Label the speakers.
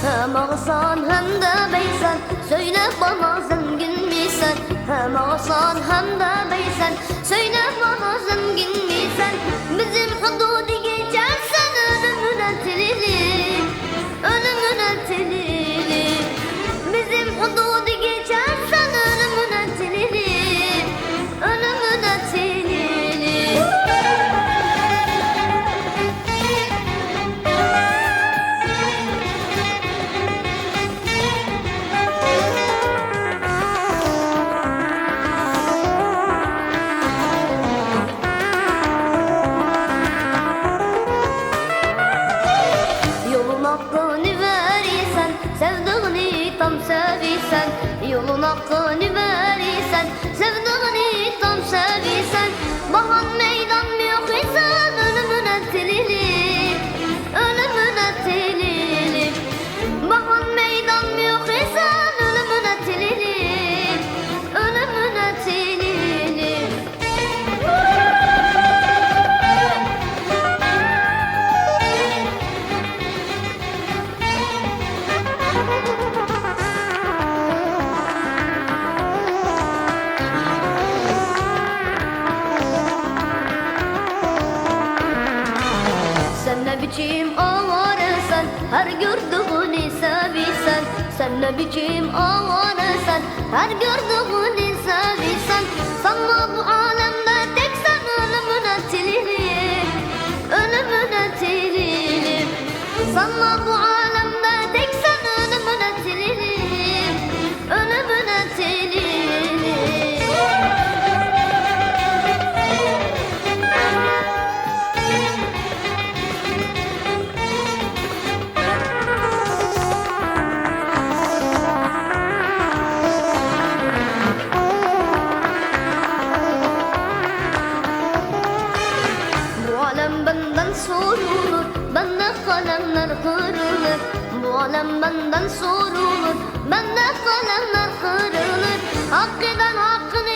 Speaker 1: Hem ağasan hem de beysen, söyle bana zengin misin? Hem ağasan hem de beysen, söyle bana zengin misin? Bizim hududu geçersen ölümüne telili, ölümüne telili. Bizim hududu geçersen ölümüne telili, ölümüne telili. Yolun hakkını verirsen, sevdiğini tam sevirsen. Yolun hakkını verirsen, sevdiğini tam sevirsen. Bahan meydan mı yok isen ölümüne telili, ölümüne telili. Bahan meydan mı yok isen ölümüne telili, ölümüne telili. Sen ne biçim ağarsan, her gördüğünü sevirsen. Sen ne biçim ağarsan, her gördüğünü sevirsen. Sanma bu alemde tek sen ölümüne telili, ölümüne telili. Sanma bu alemde tek sen ölümüne telili, ölümüne telili. Bu alem benden sorulur, bende kalemler kırılır. Bu alem benden sorulur, bende kalemler kırılır. Hak eden hakkını